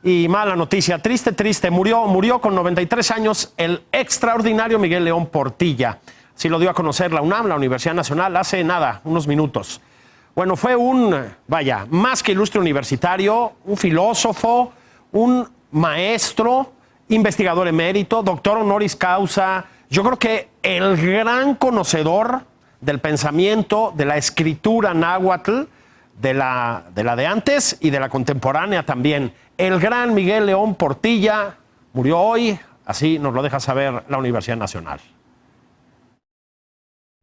Y mala noticia, triste, murió con 93 años el extraordinario Miguel León Portilla. Así lo dio a conocer la UNAM, la Universidad Nacional, hace nada, unos minutos. Bueno, fue más que ilustre universitario, un filósofo, un maestro, investigador emérito, doctor honoris causa. Yo creo que el gran conocedor del pensamiento, de la escritura náhuatl, de la de antes y de la contemporánea también. El gran Miguel León Portilla murió hoy, así nos lo deja saber la Universidad Nacional.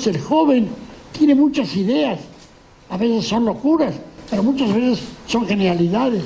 El joven tiene muchas ideas, a veces son locuras, pero muchas veces son genialidades.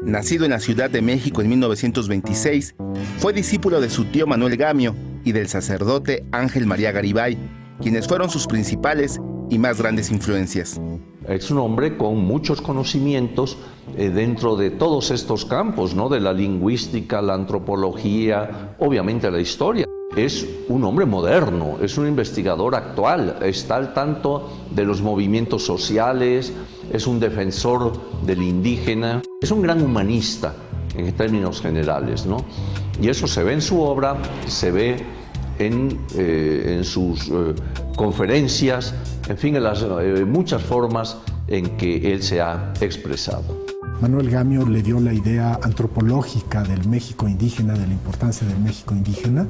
Nacido en la Ciudad de México en 1926, fue discípulo de su tío Manuel Gamio y del sacerdote Ángel María Garibay, quienes fueron sus principales y más grandes influencias. Es un hombre con muchos conocimientos dentro de todos estos campos, ¿no? De la lingüística, la antropología, obviamente la historia. Es un hombre moderno, es un investigador actual, está al tanto de los movimientos sociales, es un defensor del indígena, es un gran humanista en términos generales, ¿no? Y eso se ve en su obra, se ve en sus conferencias, en fin, en las muchas formas en que él se ha expresado. Manuel Gamio le dio la idea antropológica del México indígena, de la importancia del México indígena,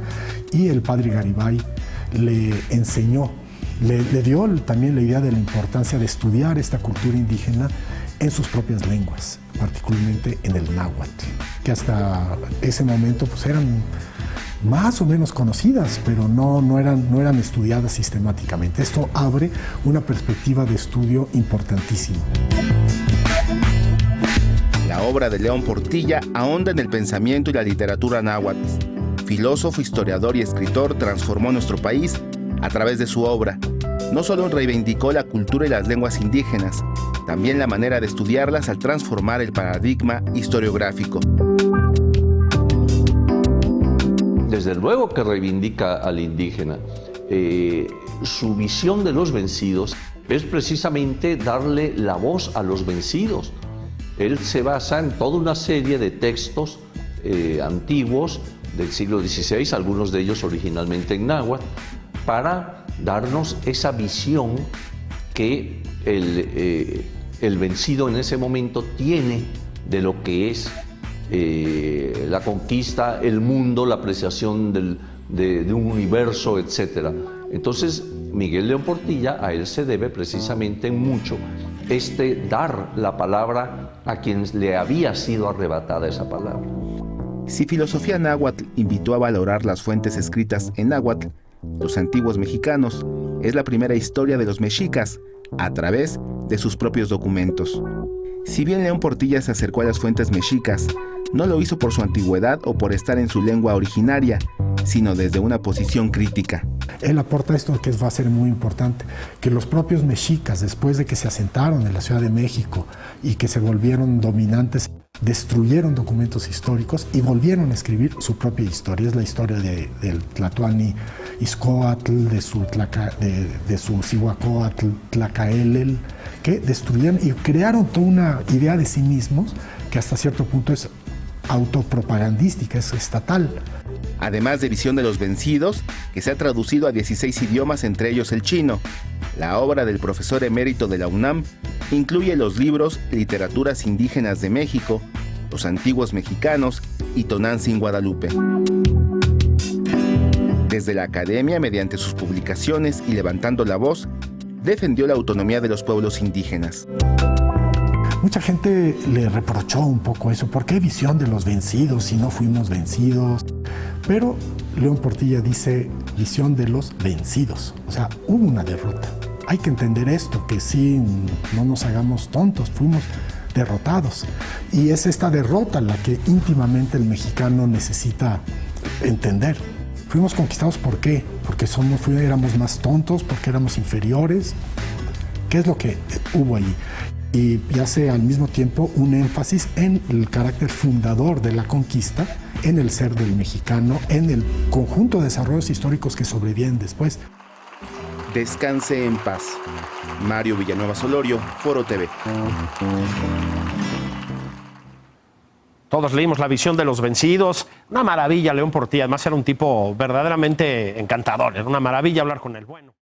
y el padre Garibay le enseñó, le dio también la idea de la importancia de estudiar esta cultura indígena en sus propias lenguas, particularmente en el náhuatl, que hasta ese momento pues eran más o menos conocidas, pero no eran estudiadas sistemáticamente. Esto abre una perspectiva de estudio importantísima. La obra de León Portilla ahonda en el pensamiento y la literatura náhuatl. Filósofo, historiador y escritor, transformó nuestro país a través de su obra. No solo reivindicó la cultura y las lenguas indígenas, también la manera de estudiarlas al transformar el paradigma historiográfico. Desde luego que reivindica al indígena. Su visión de los vencidos es precisamente darle la voz a los vencidos. Él se basa en toda una serie de textos antiguos del siglo XVI, algunos de ellos originalmente en náhuatl, para darnos esa visión que el vencido en ese momento tiene de lo que es la conquista, el mundo, la apreciación de un universo, etc. Entonces, Miguel León Portilla, a él se debe precisamente en mucho dar la palabra a quien le había sido arrebatada esa palabra. Si filosofía náhuatl invitó a valorar las fuentes escritas en náhuatl, los antiguos mexicanos, es la primera historia de los mexicas a través de sus propios documentos. Si bien León Portilla se acercó a las fuentes mexicas, no lo hizo por su antigüedad o por estar en su lengua originaria, sino desde una posición crítica. Él aporta esto que va a ser muy importante, que los propios mexicas, después de que se asentaron en la Ciudad de México y que se volvieron dominantes, destruyeron documentos históricos y volvieron a escribir su propia historia. Es la historia del Tlatoani Izcóatl, de su Cihuacóatl Tlacaelel, que destruyeron y crearon toda una idea de sí mismos que hasta cierto punto es autopropagandística, es estatal. Además de Visión de los Vencidos, que se ha traducido a 16 idiomas, entre ellos el chino. La obra del profesor emérito de la UNAM incluye los libros Literaturas Indígenas de México, Los Antiguos Mexicanos y Tonantzin Guadalupe. Desde la academia, mediante sus publicaciones y levantando la voz, defendió la autonomía de los pueblos indígenas. Mucha gente le reprochó un poco eso. ¿Por qué visión de los vencidos si no fuimos vencidos? Pero León Portilla dice visión de los vencidos. O sea, hubo una derrota. Hay que entender esto, que sí, no nos hagamos tontos, fuimos derrotados. Y es esta derrota la que íntimamente el mexicano necesita entender. Fuimos conquistados, ¿por qué? Porque éramos más tontos, porque éramos inferiores. ¿Qué es lo que hubo allí? Y hace al mismo tiempo un énfasis en el carácter fundador de la conquista, en el ser del mexicano, en el conjunto de desarrollos históricos que sobrevienen después. Descanse en paz. Mario Villanueva Solorio, Foro TV. Todos leímos La visión de los vencidos. Una maravilla, León Portilla. Además, era un tipo verdaderamente encantador. Era una maravilla hablar con él. Bueno.